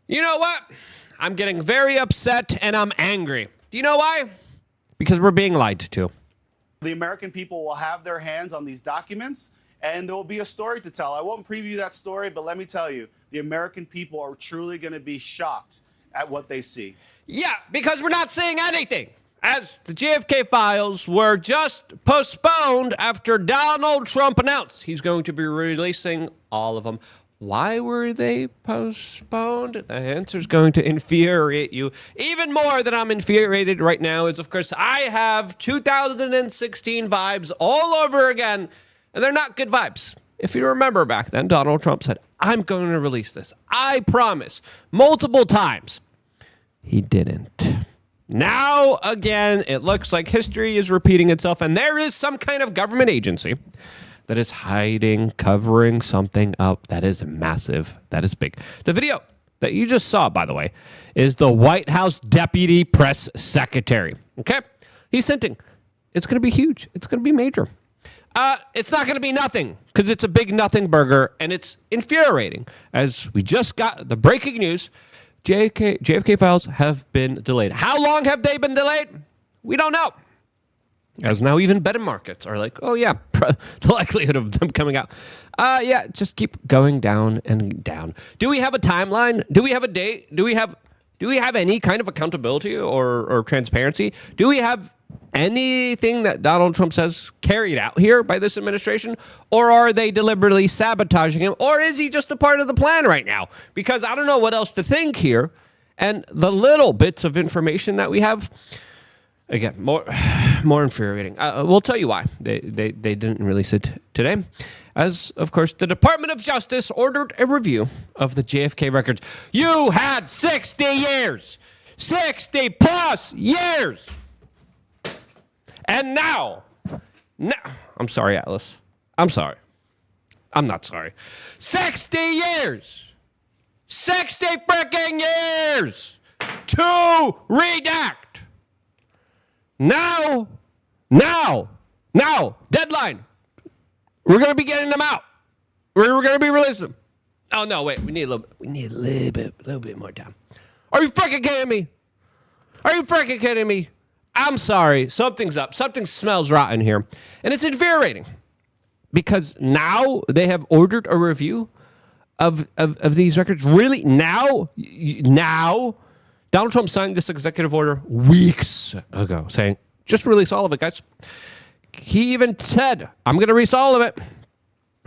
You know what? I'm getting very upset and I'm angry. Do you know why? Because we're being lied to. The American people will have their hands on these documents and there will be a story to tell. I won't preview that story, but let me tell you, the American people are truly going to be shocked at what they see. Yeah, because we're not seeing anything. As the JFK files were just postponed after Donald Trump announced he's going to be releasing all of them. Why were they postponed? The answer is going to infuriate you even more than I'm infuriated right now. Is, of course, I have 2016 vibes all over again, and they're not good vibes. If you remember back then, Donald Trump said, I'm going to release this. I promise. Multiple times. He didn't. Now, again, it looks like history is repeating itself, and there is some kind of government agency that is hiding, covering something up that is massive, that is big. The video that you just saw, by the way, is the White House Deputy Press Secretary. Okay? He's hinting. It's going to be huge. It's going to be major. It's not going to be nothing, because it's a big nothing burger, and it's infuriating. As we just got the breaking news, JFK files have been delayed. How long have they been delayed? We don't know. As now even betting markets are like, oh yeah, the likelihood of them coming out. Yeah, just keep going down and down. Do we have a timeline? Do we have a date? Do we have any kind of accountability or transparency? Do we have anything that Donald Trump says carried out here by this administration? Or are they deliberately sabotaging him? Or is he just a part of the plan right now? Because I don't know what else to think here. And the little bits of information that we have, again, more infuriating. We'll tell you why they didn't release it today. As, of course, the Department of Justice ordered a review of the JFK records. You had 60 years! 60 plus years! And now, I'm sorry, Atlas. I'm sorry. I'm not sorry. 60 years! 60 freaking years! To redact! Now, deadline. We're going to be getting them out. We're going to be releasing them. Oh, no, wait. We need a little bit more time. Are you freaking kidding me? Are you freaking kidding me? I'm sorry. Something's up. Something smells rotten here. And it's infuriating because now they have ordered a review of these records. Really? Now? Donald Trump signed this executive order weeks ago saying, just release all of it, guys. He even said, I'm going to release all of it.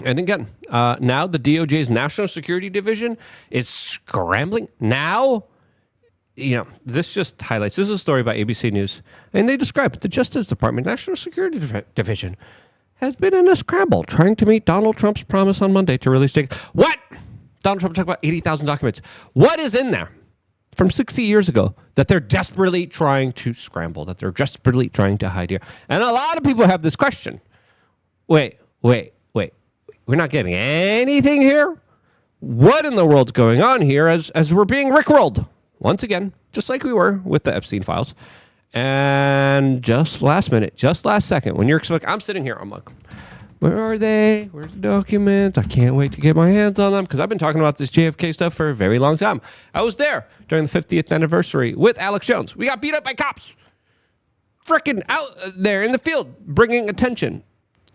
And again, now the DOJ's National Security Division is scrambling. Now, this just highlights, this is a story by ABC News, and they describe the Justice Department National Security Division has been in a scramble trying to meet Donald Trump's promise on Monday to release data. What? Donald Trump talked about 80,000 documents. What is in there from 60 years ago that they're desperately trying to scramble, that they're desperately trying to hide here? And a lot of people have this question. Wait. We're not getting anything here? What in the world's going on here as we're being rickrolled? Once again, just like we were with the Epstein files. And just last second, when you're expecting, I'm sitting here, I'm like, where are they? Where's the documents? I can't wait to get my hands on them because I've been talking about this JFK stuff for a very long time. I was there during the 50th anniversary with Alex Jones. We got beat up by cops. Freaking out there in the field, bringing attention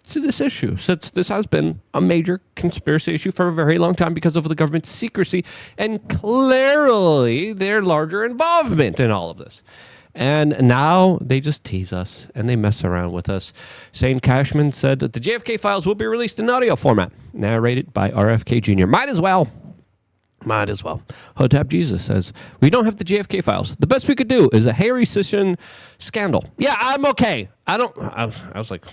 to this issue, since this has been a major conspiracy issue for a very long time because of the government's secrecy and clearly their larger involvement in all of this. And now they just tease us and they mess around with us. Shane Cashman said that the JFK files will be released in audio format, narrated by RFK Jr. Might as well. Hotep Jesus says, we don't have the JFK files. The best we could do is a Harry Sisson scandal. Yeah, I'm okay. I was like,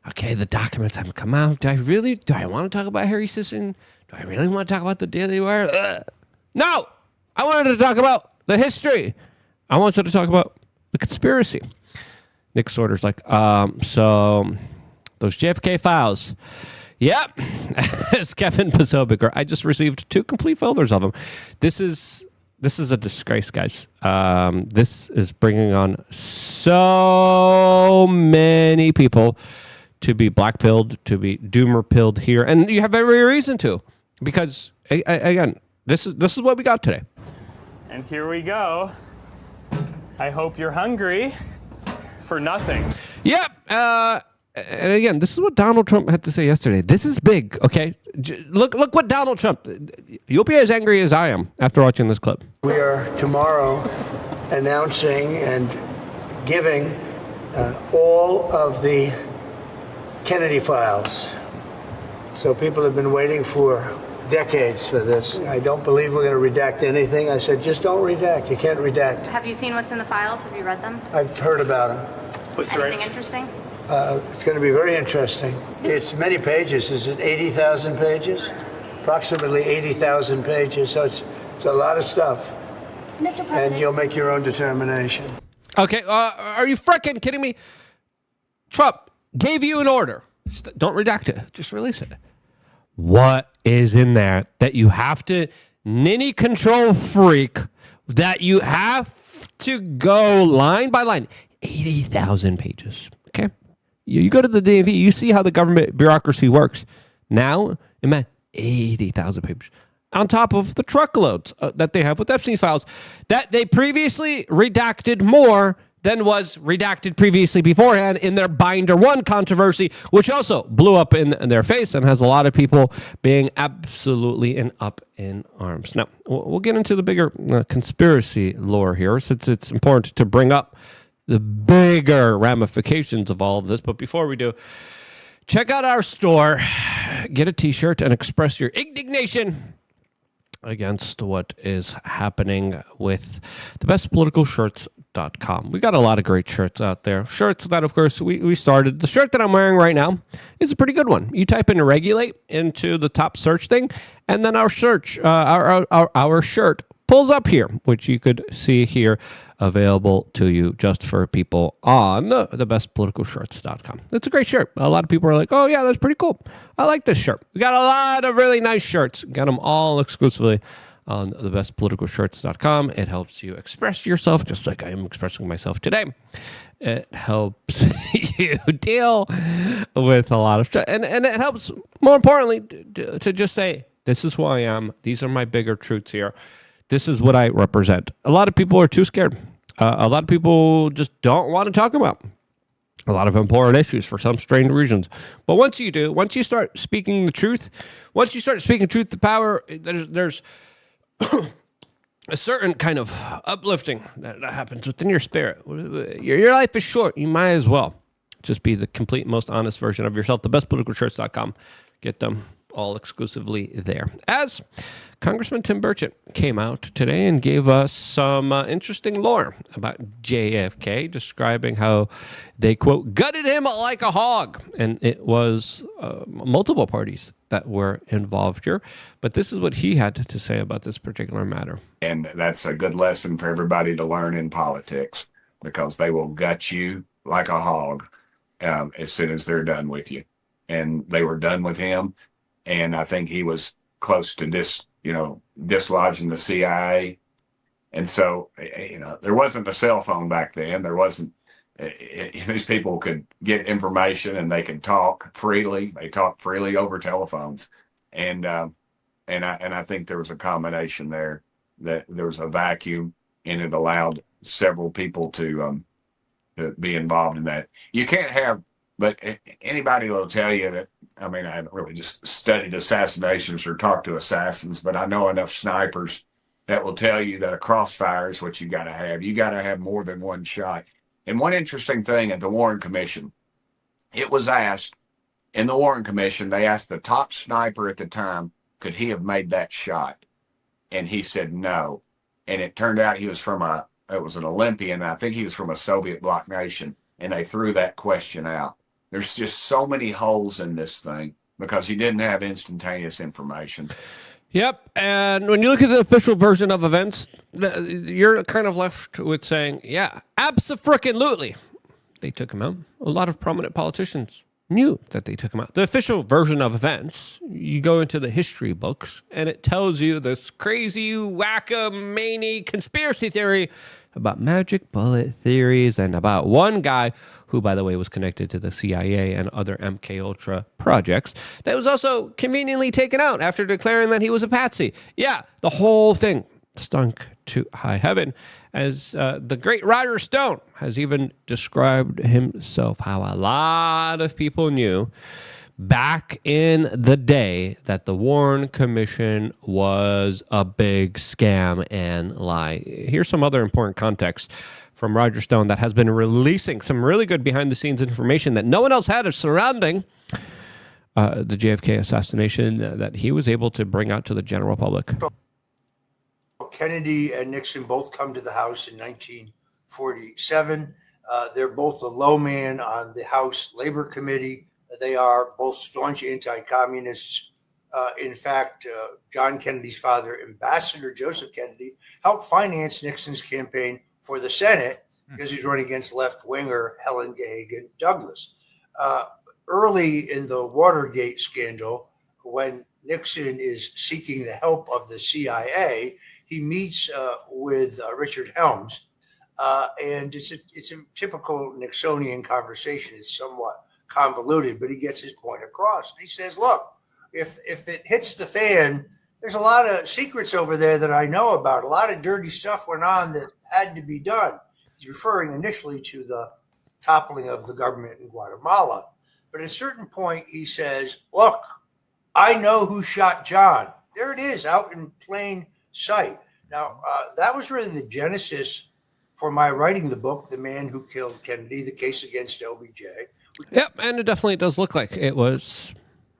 okay, the documents haven't come out. Do I want to talk about Harry Sisson? Do I really want to talk about the Daily Wire? No! I wanted to talk about the history. I wanted to talk about the conspiracy. Nick Sorter's like, so those JFK files. Yep. As Kevin Posobic, I just received 2 complete folders of them. This is a disgrace, guys. This is bringing on so many people to be black-pilled, to be doomer-pilled here. And you have every reason to. Because, again, this is what we got today. And here we go. I hope you're hungry for nothing. Yep. And again, this is what Donald Trump had to say yesterday. This is big, okay? Look what Donald Trump... You'll be as angry as I am after watching this clip. We are tomorrow announcing and giving all of the Kennedy files. So people have been waiting for decades for this. I don't believe we're going to redact anything. I said, just don't redact. You can't redact. Have you seen what's in the files? Have you read them? I've heard about them. Anything interesting? It's going to be very interesting. It's many pages. Is it 80,000 pages? Approximately 80,000 pages. So it's a lot of stuff. Mr. President. And you'll make your own determination. Okay, are you freaking kidding me? Trump gave you an order. Don't redact it. Just release it. What is in there that you have to ninny control freak, that you have to go line by line? 80,000 pages, okay? You go to the DMV, you see how the government bureaucracy works. Now, imagine 80,000 pages. On top of the truckloads that they have with Epstein files, that they previously redacted more than was redacted previously beforehand in their Binder 1 controversy, which also blew up in their face and has a lot of people being absolutely up in arms. Now, we'll get into the bigger conspiracy lore here, since it's important to bring up the bigger ramifications of all of this. But before we do, check out our store, get a t-shirt, and express your indignation against what is happening with thebestpoliticalshirts.com. We got a lot of great shirts out there. Shirts that, of course, we started. The shirt that I'm wearing right now is a pretty good one. You type in regulate into the top search thing, and then our search, our shirt pulls up here, which you could see here, available to you just for people on thebestpoliticalshirts.com. It's a great shirt. A lot of people are like, oh yeah, that's pretty cool. I like this shirt. We got a lot of really nice shirts. Got them all exclusively on thebestpoliticalshirts.com. It helps you express yourself just like I am expressing myself today. It helps you deal with a lot of stuff. And it helps, more importantly, to just say, this is who I am. These are my bigger truths here. This is what I represent. A lot of people are too scared. A lot of people just don't want to talk about a lot of important issues for some strange reasons. But once you do, once you start speaking the truth, once you start speaking truth to power, there's a certain kind of uplifting that happens within your spirit. Your life is short. You might as well just be the complete, most honest version of yourself. Thebestpoliticalshirts.com. Get them all exclusively there. As Congressman Tim Burchett came out today and gave us some interesting lore about JFK, describing how they, quote, gutted him like a hog. And it was multiple parties that were involved here. But this is what he had to say about this particular matter. And that's a good lesson for everybody to learn in politics, because they will gut you like a hog as soon as they're done with you. And they were done with him. And I think he was close to dislodging the CIA. And so, there wasn't a cell phone back then. There wasn't, these people could get information and they could talk freely. They talked freely over telephones. And I think there was a combination there, that there was a vacuum, and it allowed several people to be involved in that. You can't have, but anybody will tell you that, I mean, I haven't really just studied assassinations or talked to assassins, but I know enough snipers that will tell you that a crossfire is what you got to have. You got to have more than one shot. And one interesting thing at the Warren Commission, it was asked in the Warren Commission, they asked the top sniper at the time, could he have made that shot? And he said no. And it turned out he was it was an Olympian. I think he was from a Soviet bloc nation. And they threw that question out. There's just so many holes in this thing because you didn't have instantaneous information. Yep, and when you look at the official version of events, you're kind of left with saying, yeah, abso-frickin-lutely, they took him out. A lot of prominent politicians knew that they took him out. The official version of events, you go into the history books, and it tells you this crazy, wacko-many conspiracy theory about magic bullet theories and about one guy who, by the way, was connected to the CIA and other MKUltra projects, that was also conveniently taken out after declaring that he was a patsy. Yeah, the whole thing. stunk to high heaven. As the great Roger Stone has even described himself, how a lot of people knew back in the day that the Warren Commission was a big scam and lie. Here's some other important context from Roger Stone that has been releasing some really good behind-the-scenes information that no one else had surrounding the JFK assassination that he was able to bring out to the general public. Kennedy and Nixon both come to the House in 1947. They're both the low man on the House Labor Committee. They are both staunch anti-communists. In fact, John Kennedy's father, Ambassador Joseph Kennedy, helped finance Nixon's campaign for the Senate because he's running against left-winger Helen Gahagan Douglas. Early in the Watergate scandal, when Nixon is seeking the help of the CIA, he meets with Richard Helms, and it's a typical Nixonian conversation. It's somewhat convoluted, but he gets his point across. He says, look, if it hits the fan, there's a lot of secrets over there that I know about. A lot of dirty stuff went on that had to be done. He's referring initially to the toppling of the government in Guatemala. But at a certain point, he says, look, I know who shot John. There it is, out in plain sight. Now, that was really the genesis for my writing the book, The Man Who Killed Kennedy, The Case Against LBJ. Yep, and it definitely does look like it was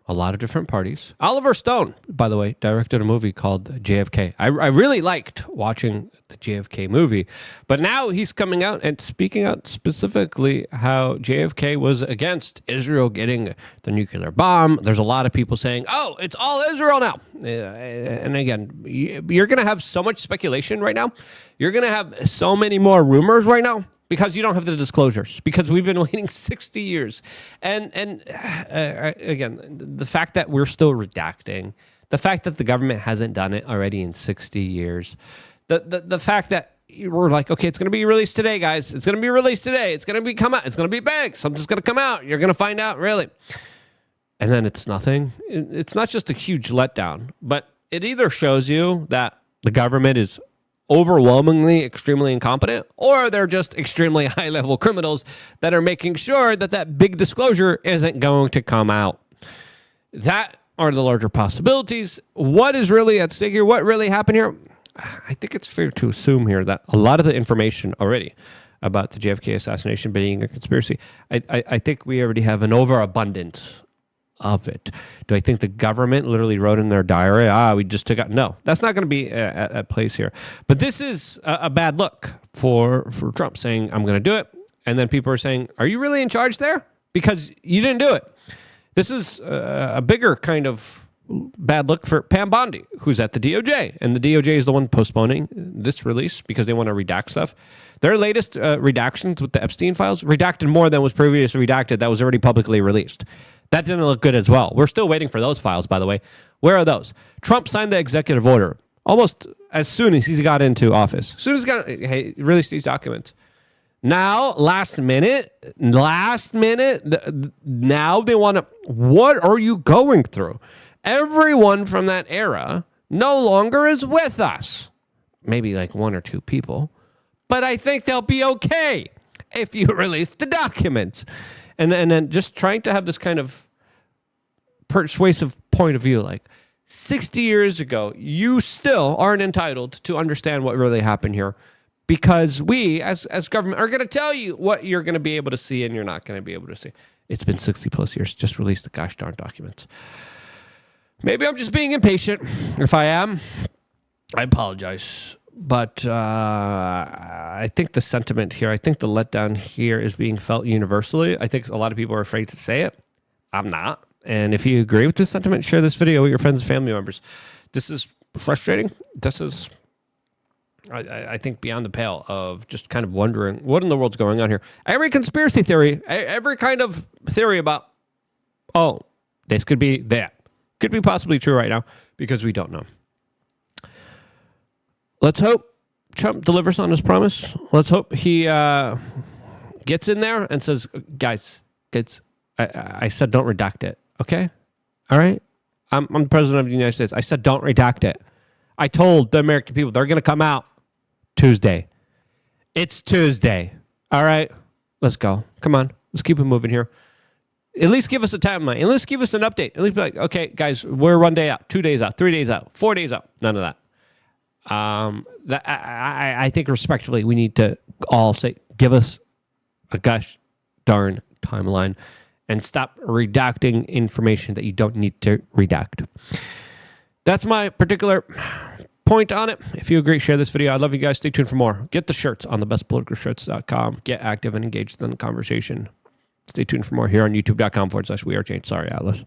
a lot of different parties. Oliver Stone, by the way, directed a movie called JFK. I really liked watching the JFK movie, but now he's coming out and speaking out specifically how JFK was against Israel getting the nuclear bomb. There's a lot of people saying, oh, it's all Israel now. And again, you're going to have so much speculation right now. You're going to have so many more rumors right now, because you don't have the disclosures, because we've been waiting 60 years. And again, the fact that we're still redacting, the fact that the government hasn't done it already in 60 years, the fact that we're like, okay, it's going to be released today, guys. It's going to be released today. It's going to come out. It's going to be big. Something's going to come out. You're going to find out, really. And then it's nothing. It's not just a huge letdown, but it either shows you that the government is overwhelmingly extremely incompetent, or they're just extremely high-level criminals that are making sure that that big disclosure isn't going to come out. That are the larger possibilities. What is really at stake here? What really happened here? I think it's fair to assume here that a lot of the information already about the JFK assassination being a conspiracy, I think we already have an overabundance of it. Do I think the government literally wrote in their diary, we just took out? No, that's not going to be at place here. But this is a bad look for Trump, saying, I'm going to do it. And then people are saying, are you really in charge there? Because you didn't do it. This is a bigger kind of bad look for Pam Bondi, who's at the DOJ. And the DOJ is the one postponing this release because they want to redact stuff. Their latest redactions with the Epstein files redacted more than was previously redacted that was already publicly released. That didn't look good as well. We're still waiting for those files, by the way. Where are those? Trump signed the executive order almost as soon as he got into office. As soon as he released these documents. Now, last minute, now they want to, what are you going through? Everyone from that era no longer is with us. Maybe like one or two people. But I think they'll be okay if you release the documents. And then just trying to have this kind of persuasive point of view, like 60 years ago, you still aren't entitled to understand what really happened here, because we, as government, are going to tell you what you're going to be able to see and you're not going to be able to see. It's been 60 plus years. Just release the gosh darn documents. Maybe I'm just being impatient. If I am, I apologize. But I think the sentiment here, I think the letdown here is being felt universally. I think a lot of people are afraid to say it. I'm not. And if you agree with this sentiment, share this video with your friends and family members. This is frustrating. This is, I think, beyond the pale of just kind of wondering what in the world's going on here. Every conspiracy theory, every kind of theory about, oh, this could be that, could be possibly true right now because we don't know. Let's hope Trump delivers on his promise. Let's hope he gets in there and says, guys, I said don't redact it, okay? All right? I'm the president of the United States. I said don't redact it. I told the American people they're going to come out Tuesday. It's Tuesday. All right, let's go. Come on, let's keep it moving here. At least give us a timeline. At least give us an update. At least be like, okay, guys, we're 1 day out, 2 days out, 3 days out, 4 days out. None of that. I think respectfully, we need to all say, give us a gosh darn timeline and stop redacting information that you don't need to redact. That's my particular point on it. If you agree, share this video. I love you guys. Stay tuned for more. Get the shirts on thebestpoliticalshirts.com. Get active and engaged in the conversation. Stay tuned for more here on youtube.com/wearechanged. Sorry, Atlas.